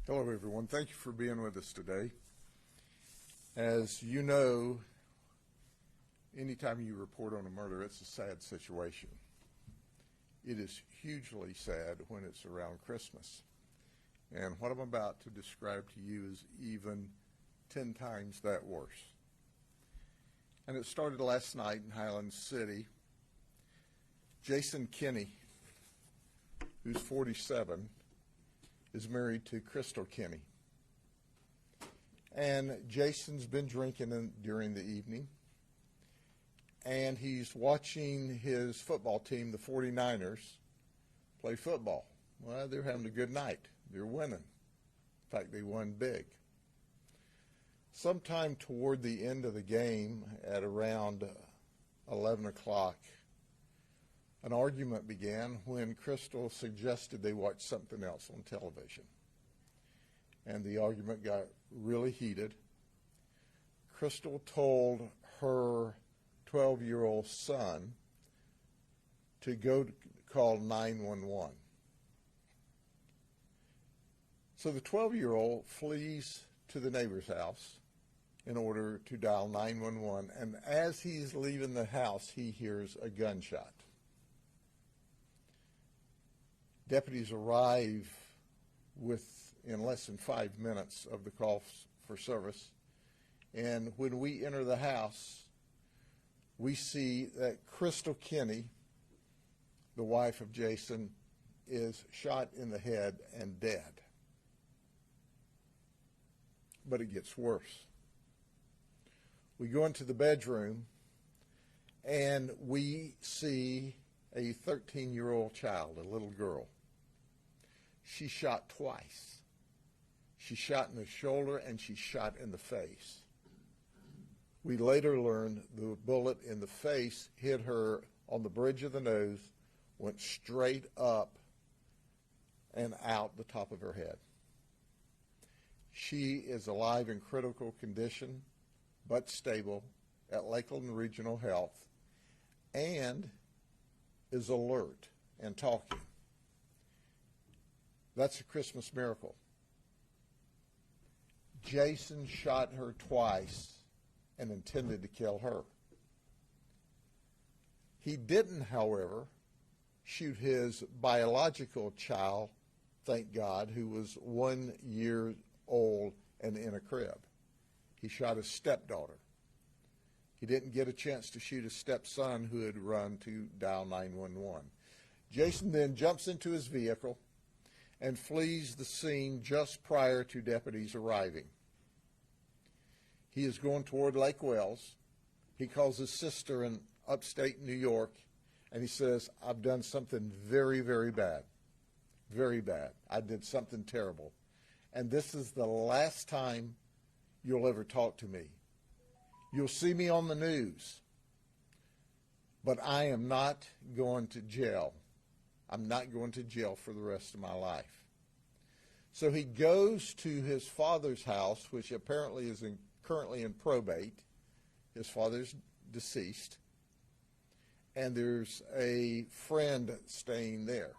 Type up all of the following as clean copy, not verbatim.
Hello, everyone. Thank you for being with us today. As you know, anytime you report on a murder, it's a sad situation. It is hugely sad when it's around Christmas. And what I'm about to describe to you is even 10 times that worse. And it started last night in Highland City. Jason Kinney, who's 47, is married to Crystal Kinney. And Jason's been drinking during the evening, and he's watching his football team, the 49ers, play football. Well, they're having a good night. They're winning. In fact, they won big. Sometime toward the end of the game, at around 11 o'clock, an argument began when Crystal suggested they watch something else on television. And the argument got really heated. Crystal told her 12-year-old son to go call 911. So the 12-year-old flees to the neighbor's house in order to dial 911, and as he's leaving the house, he hears a gunshot. Deputies arrive in less than 5 minutes of the call for service, and when we enter the house, we see that Crystal Kinney, the wife of Jason, is shot in the head and dead. But it gets worse. We go into the bedroom, and we see a 13-year-old child, a little girl. She shot twice. She shot in the shoulder and she shot in the face. We later learned the bullet in the face hit her on the bridge of the nose, went straight up and out the top of her head. She is alive in critical condition, but stable at Lakeland Regional Health, and is alert and talking. That's a Christmas miracle. Jason shot her twice and intended to kill her. He didn't, however, shoot his biological child, thank God, who was 1 year old and in a crib. He shot his stepdaughter. He didn't get a chance to shoot his stepson, who had run to dial 911. Jason then jumps into his vehicle and flees the scene just prior to deputies arriving. He is going toward Lake Wells. He calls his sister in upstate New York, and he says, "I've done something very, very bad. Very bad. I did something terrible. And this is the last time you'll ever talk to me. You'll see me on the news, but I am not going to jail. I'm not going to jail for the rest of my life." So he goes to his father's house, which apparently is currently in probate. His father's deceased, and there's a friend staying there.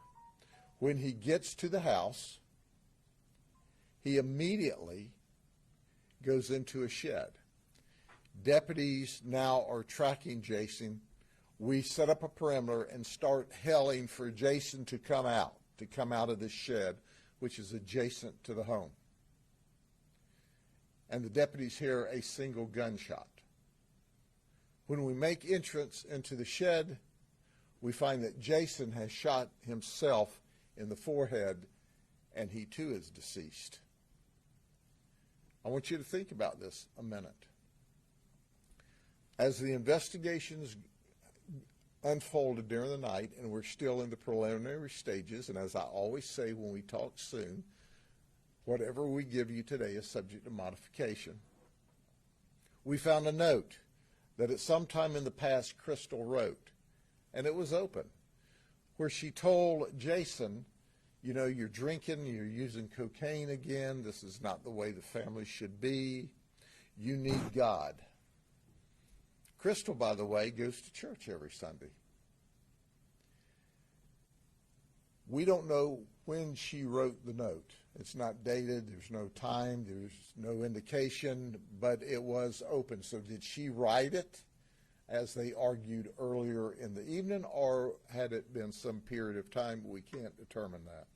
When he gets to the house, he immediately goes into a shed. Deputies now are tracking Jason. We set up a perimeter and start yelling for Jason to come out of this shed, which is adjacent to the home. And the deputies hear a single gunshot. When we make entrance into the shed, we find that Jason has shot himself in the forehead, and he too is deceased. I want you to think about this a minute. As the investigations unfolded during the night, and we're still in the preliminary stages, and as I always say when we talk soon, whatever we give you today is subject to modification. We found a note that at some time in the past Crystal wrote, and it was open, where she told Jason, you know, you're drinking, you're using cocaine again, this is not the way the family should be, you need God. Crystal, by the way, goes to church every Sunday. We don't know when she wrote the note. It's not dated, there's no time, there's no indication, but it was open. So did she write it, as they argued earlier in the evening, or had it been some period of time? We can't determine that.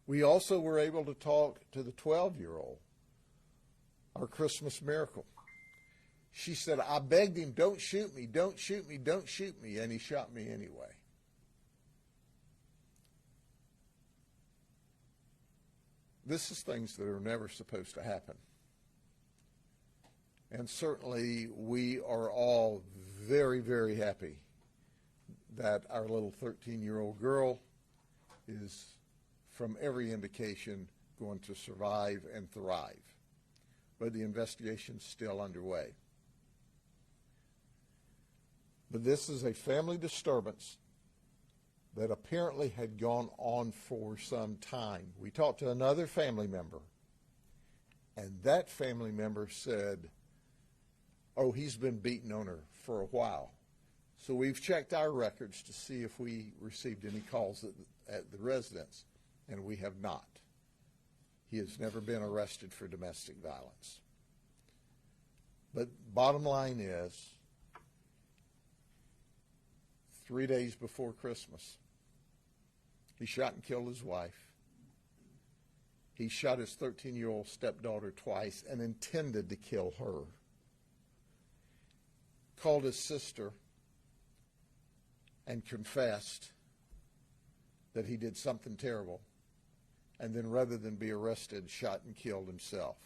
We also were able to talk to the 12-year-old, our Christmas miracle. She said, I begged him, don't shoot me, don't shoot me, don't shoot me, and he shot me anyway. This is things that are never supposed to happen. And certainly we are all very, very happy that our little 13-year-old girl is, from every indication, going to survive and thrive. But the investigation's still underway. But this is a family disturbance that apparently had gone on for some time. We talked to another family member, and that family member said, oh, he's been beating on her for a while. So we've checked our records to see if we received any calls at the residence, and we have not. He has never been arrested for domestic violence. But bottom line is, 3 days before Christmas, he shot and killed his wife. He shot his 13-year-old stepdaughter twice and intended to kill her. Called his sister and confessed that he did something terrible, and then rather than be arrested, shot and killed himself.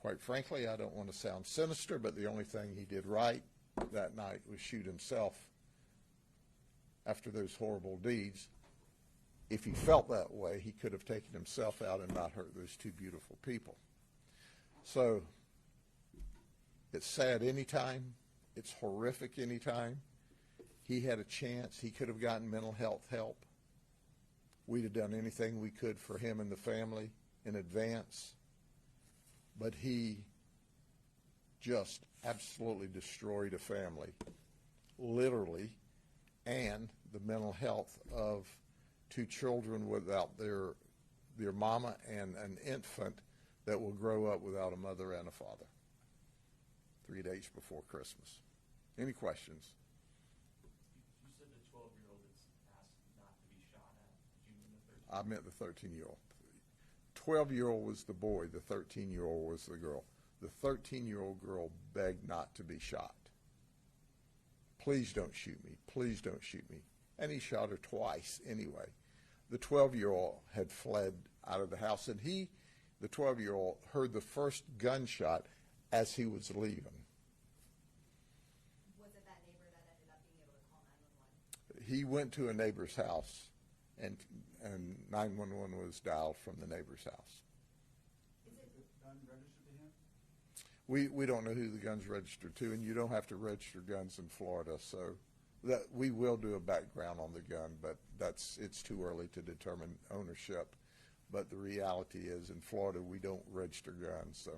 Quite frankly, I don't want to sound sinister, but the only thing he did right that night was shoot himself after those horrible deeds. If he felt that way, he could have taken himself out and not hurt those two beautiful people. So it's sad anytime. It's horrific anytime. He had a chance. He could have gotten mental health help. We'd have done anything we could for him and the family in advance. But he just absolutely destroyed a family, literally, and the mental health of two children without their mama and an infant that will grow up without a mother and a father. 3 days before Christmas. Any questions? You said the 12-year-old that's asked not to be shot at. Did you mean the 13-year-old? I meant the 13-year-old. 12-year-old was the boy. The 13-year-old was the girl. The 13-year-old girl begged not to be shot. Please don't shoot me. Please don't shoot me. And he shot her twice anyway. The 12-year-old had fled out of the house, and the 12-year-old, heard the first gunshot as he was leaving. Was it that neighbor that ended up being able to call 911? He went to a neighbor's house, and 911 was dialed from the neighbor's house. Is it the gun registered to him? We don't know who the gun's registered to, and you don't have to register guns in Florida, so that we will do a background on the gun, but it's too early to determine ownership. But the reality is, in Florida, we don't register guns. So.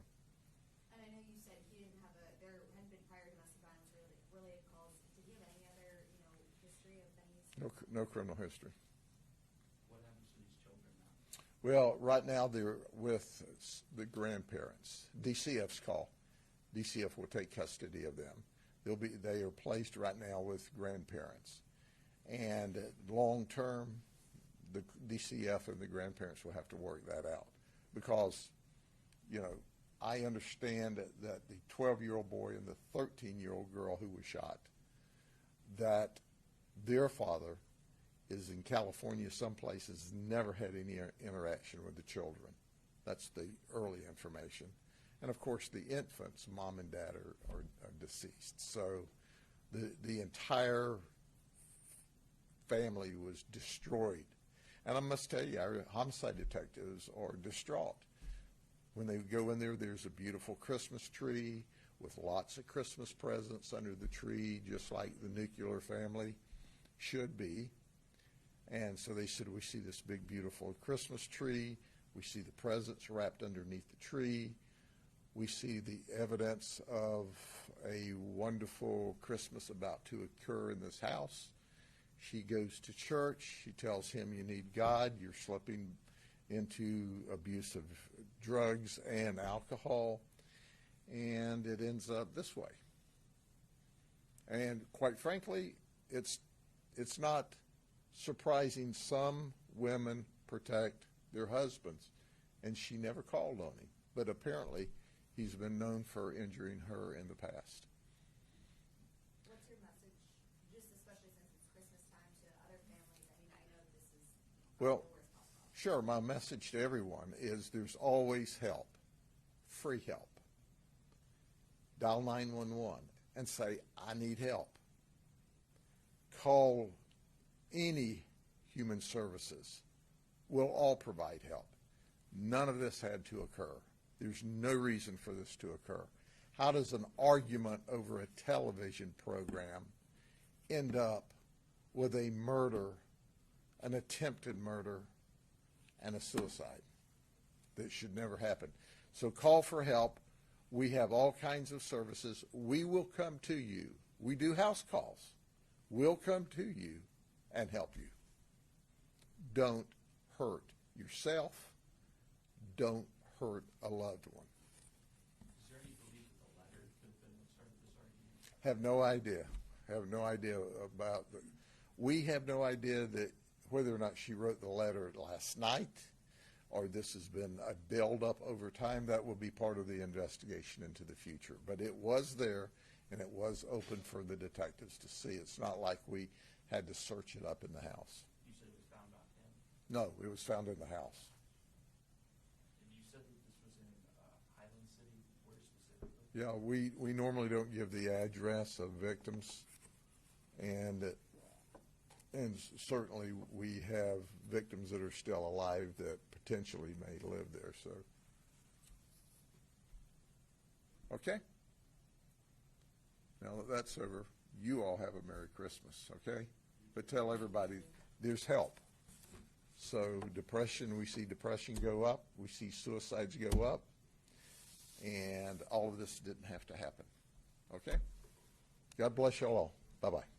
And I know you said he didn't have there hadn't been prior domestic violence related calls. Did he have any other, history of things? No criminal history. What happens to these children now? Well, right now they're with the grandparents. DCF's call. DCF will take custody of them. They are placed right now with grandparents. And long term, the DCF and the grandparents will have to work that out. Because, I understand that the 12-year-old boy and the 13-year-old girl who was shot, that their father is in California someplace, has never had any interaction with the children. That's the early information. And of course, the infants, mom and dad, are deceased. So the entire family was destroyed. And I must tell you, our homicide detectives are distraught. When they go in there, there's a beautiful Christmas tree with lots of Christmas presents under the tree, just like the nuclear family should be. And so they said, we see this big, beautiful Christmas tree. We see the presents wrapped underneath the tree. We see the evidence of a wonderful Christmas about to occur in this house. She goes to church. She tells him, you need God. You're slipping into abuse of drugs and alcohol. And it ends up this way. And quite frankly, it's not surprising. Some women protect their husbands, and she never called on him. But apparently, he's been known for injuring her in the past. What's your message, just especially since it's Christmas time, to other families? I mean, I know this is Well, the worst possible. sure, my message to everyone is there's always help, free help. Dial 911 and say, I need help. Call any human services. We'll all provide help. None of this had to occur. There's no reason for this to occur. How does an argument over a television program end up with a murder, an attempted murder, and a suicide? That should never happen. So call for help. We have all kinds of services. We will come to you. We do house calls. We'll come to you and help you. Don't hurt yourself. Don't hurt a loved one. Is there any belief that the letter could have been what started this argument? Have no idea. Have no idea about the, we have no idea that whether or not she wrote the letter last night or this has been a build-up over time. That will be part of the investigation into the future. But it was there, and it was open for the detectives to see. It's not like we had to search it up in the house. You said it was found on him? No, it was found in the house. And you said that this was in Highland City. Where specifically? Yeah, we normally don't give the address of victims, and certainly we have victims that are still alive that potentially may live there. So, okay. Now that that's over, you all have a Merry Christmas, okay? But tell everybody there's help. So depression, we see depression go up, we see suicides go up, and all of this didn't have to happen, okay? God bless you all. Bye-bye.